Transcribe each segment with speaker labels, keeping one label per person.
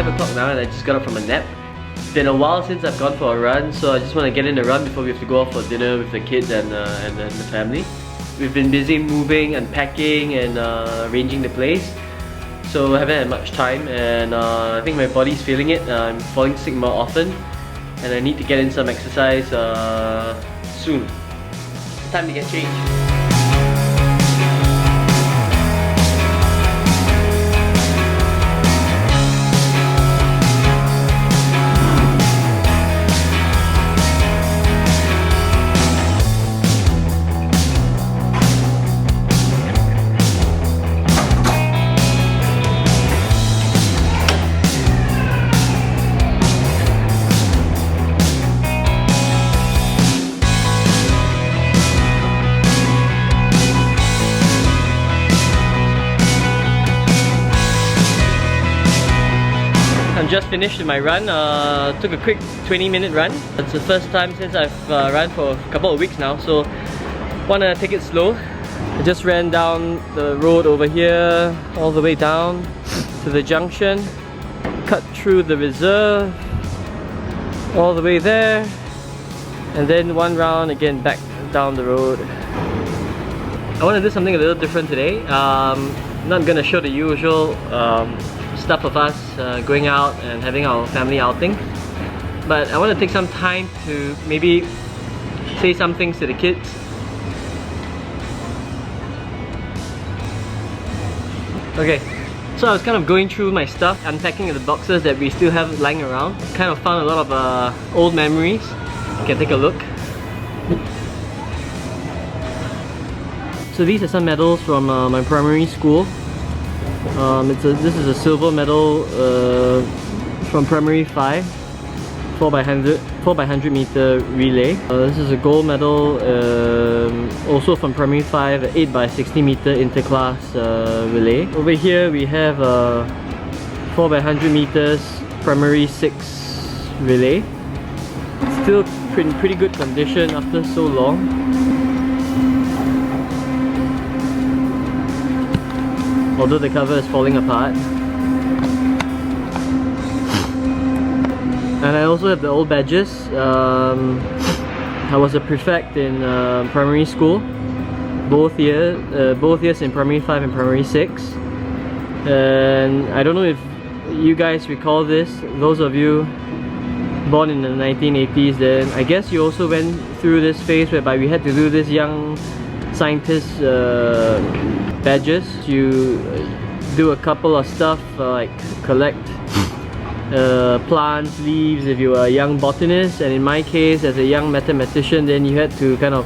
Speaker 1: 5 o'clock now and I just got up from a nap. It's been a while since I've gone for a run, so I just want to get in a run before we have to go off for dinner with the kids and the family. We've been busy moving, unpacking and arranging the place, so I haven't had much time, and I think my body's feeling it. I'm falling sick more often and I need to get in some exercise soon. Time to get changed. Just finished my run, took a quick 20-minute run. It's the first time since I've run for a couple of weeks now, so wanna take it slow. I just ran down the road over here, all the way down to the junction, cut through the reserve, all the way there, and then one round again back down the road. I want to do something a little different today. I'm not gonna show the usual stuff of us going out and having our family outing, but I want to take some time to maybe say some things to the kids. Okay, so I was kind of going through my stuff, unpacking the boxes that we still have lying around. Kind of found a lot of old memories. You can take a look. So these are some medals from my primary school. This is a silver medal from primary 5, 4x100 meter relay. This is a gold medal also from primary 5, 8x60 meter interclass relay. Over here we have 4x100 meters primary 6 relay. Still in pretty good condition after so long. Although the cover is falling apart. And I also have the old badges. I was a prefect in primary school, both years in primary 5 and primary 6. And I don't know if you guys recall this, those of you born in the 1980s, then I guess you also went through this phase whereby we had to do this young scientist badges. You do a couple of stuff like collect plants, leaves if you were a young botanist, and in my case as a young mathematician, then you had to kind of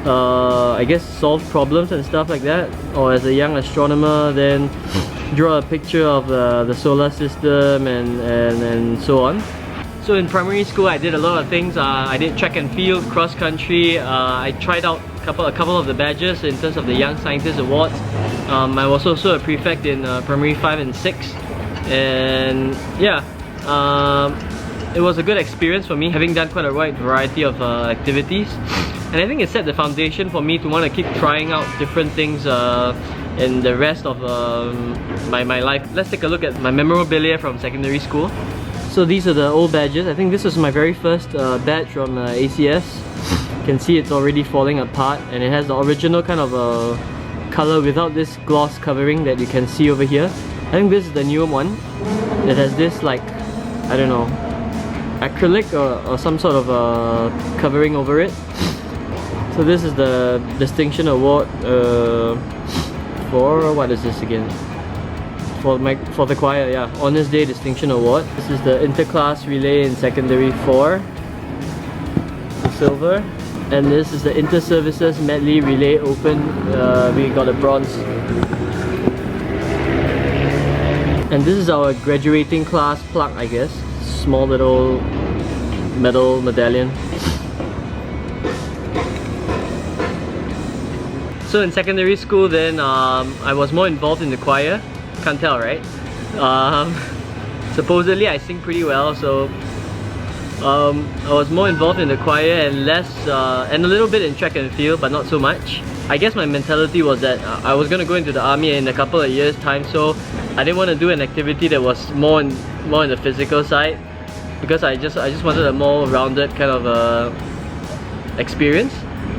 Speaker 1: I guess solve problems and stuff like that. Or as a young astronomer, then draw a picture of the solar system and so on. So in primary school I did a lot of things. I did track and field, cross country. I tried out a couple of the badges in terms of the Young Scientist Awards. I was also a prefect in primary 5 and 6, and yeah, it was a good experience for me, having done quite a wide variety of activities. And I think it set the foundation for me to want to keep trying out different things in the rest of my life. Let's take a look at my memorabilia from secondary school. So these are the old badges. I think this was my very first badge from ACS. You can see it's already falling apart, and it has the original kind of color without this gloss covering that you can see over here. I think this is the newer one. It has this, like, I don't know, acrylic or some sort of covering over it. So this is the Distinction Award for, what is this again? For the choir, yeah, Honours Day Distinction Award. This is the Interclass Relay in Secondary 4, the silver. And this is the Inter-Services Medley Relay Open. We got a bronze. And this is our graduating class plaque, I guess. Small little medal medallion. So in secondary school then, I was more involved in the choir. Can't tell, right? Supposedly I sing pretty well, so I was more involved in the choir and less, and a little bit in track and field, but not so much. I guess my mentality was that I was going to go into the army in a couple of years' time, so I didn't want to do an activity that was more in the physical side, because I just wanted a more rounded kind of experience.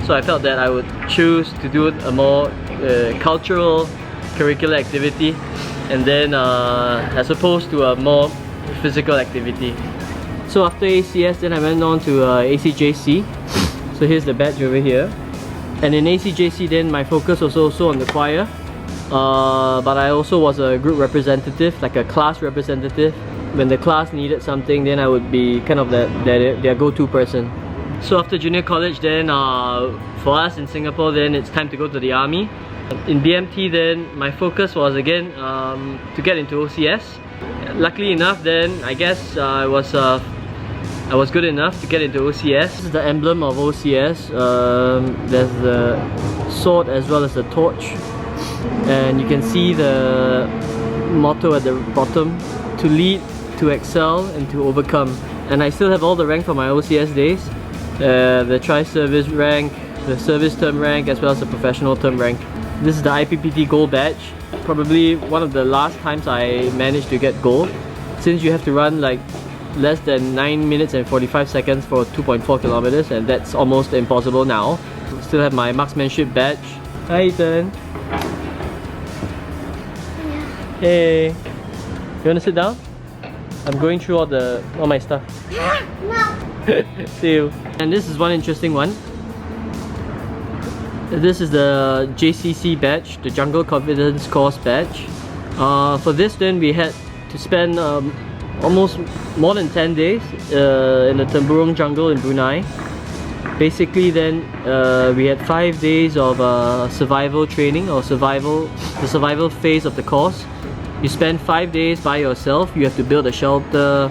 Speaker 1: So I felt that I would choose to do a more cultural curricular activity, and then as opposed to a more physical activity. So after ACS, then I went on to ACJC. So here's the badge over here. And in ACJC then my focus was also on the choir. But I also was a group representative, like a class representative. When the class needed something, then I would be kind of their go-to person. So after junior college then, for us in Singapore then, it's time to go to the army. In BMT then, my focus was again to get into OCS. Luckily enough then, I guess I was good enough to get into OCS. This is the emblem of OCS. There's the sword as well as the torch. And you can see the motto at the bottom: to lead, to excel, and to overcome. And I still have all the rank from my OCS days. The tri-service rank, the service term rank, as well as the professional term rank. This is the IPPT gold badge. Probably one of the last times I managed to get gold, since you have to run like less than 9 minutes and 45 seconds for 2.4 kilometers, and that's almost impossible now. Still have my marksmanship badge. Hi Ethan. Hey. You wanna sit down? I'm going through all my stuff. No. See you. And this is one interesting one. This is the JCC badge, the Jungle Confidence Course badge. For this then we had to spend almost more than 10 days in the Temburong jungle in Brunei. Basically then we had 5 days of survival training, or the survival phase of the course. You spend 5 days by yourself. You have to build a shelter,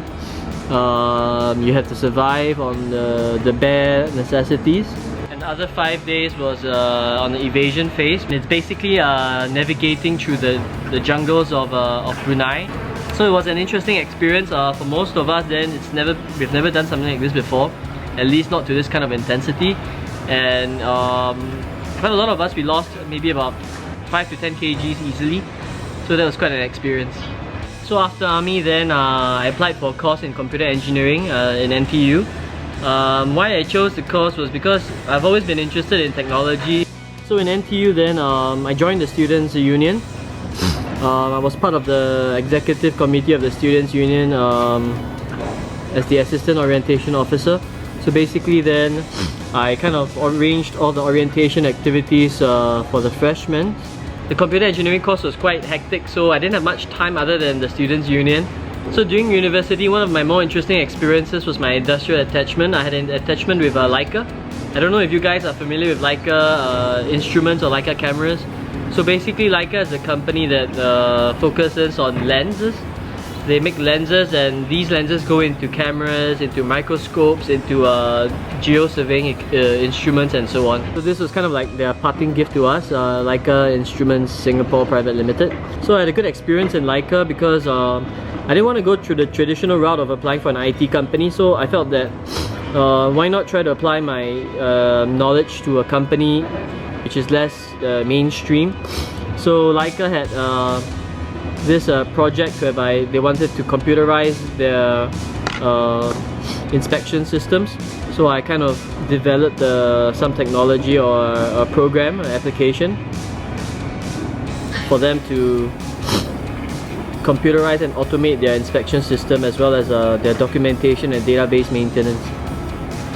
Speaker 1: you have to survive on the bare necessities. And the other 5 days was on the evasion phase. It's basically navigating through the jungles of Brunei. So it was an interesting experience for most of us. Then we've never done something like this before, at least not to this kind of intensity. And quite a lot of us, we lost maybe about 5 to 10 kgs easily. So that was quite an experience. So after army then I applied for a course in computer engineering in NTU. Why I chose the course was because I've always been interested in technology. So in NTU then I joined the Students' Union. I was part of the executive committee of the Students' Union as the assistant orientation officer. So basically then I kind of arranged all the orientation activities for the freshmen. The computer engineering course was quite hectic, so I didn't have much time other than the Students' Union. So during university, one of my more interesting experiences was my industrial attachment. I had an attachment with Leica. I don't know if you guys are familiar with Leica instruments or Leica cameras. So basically Leica is a company that focuses on lenses. They make lenses, and these lenses go into cameras, into microscopes, into geo-surveying instruments and so on. So this was kind of like their parting gift to us, Leica Instruments Singapore Private Limited. So I had a good experience in Leica because I didn't want to go through the traditional route of applying for an IT company. So I felt that why not try to apply my knowledge to a company which is less mainstream. So Leica had this project whereby they wanted to computerize their inspection systems. So I kind of developed some technology or a program, an application for them to computerize and automate their inspection system, as well as their documentation and database maintenance.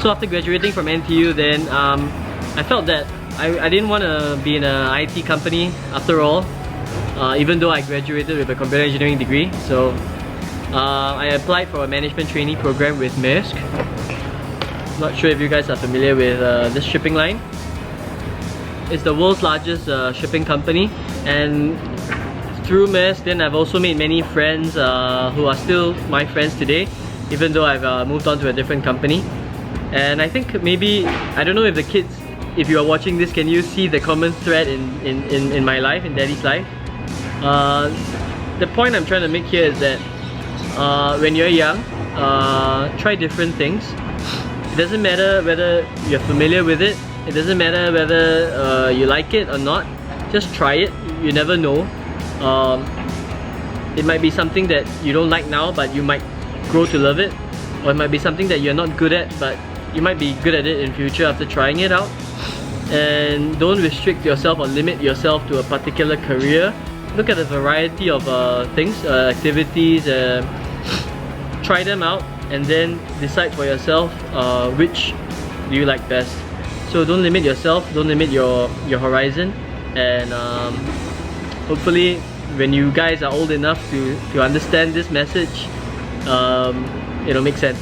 Speaker 1: So after graduating from NTU then I felt that I didn't want to be in an IT company after all. Even though I graduated with a computer engineering degree. So I applied for a management trainee program with Maersk. Not sure if you guys are familiar with this shipping line. It's the world's largest shipping company, and through Maersk then I've also made many friends who are still my friends today, even though I've moved on to a different company. And I think maybe, I don't know if the kids, if you are watching this, can you see the common thread in my life, in Daddy's life? The point I'm trying to make here is that when you're young, try different things. It doesn't matter whether you're familiar with it. It doesn't matter whether you like it or not. Just try it. You never know. It might be something that you don't like now, but you might grow to love it. Or it might be something that you're not good at, but you might be good at it in future after trying it out. And don't restrict yourself or limit yourself to a particular career. Look at a variety of things, activities, try them out, and then decide for yourself which do you like best. So don't limit yourself, don't limit your horizon, and hopefully when you guys are old enough to understand this message, it'll make sense.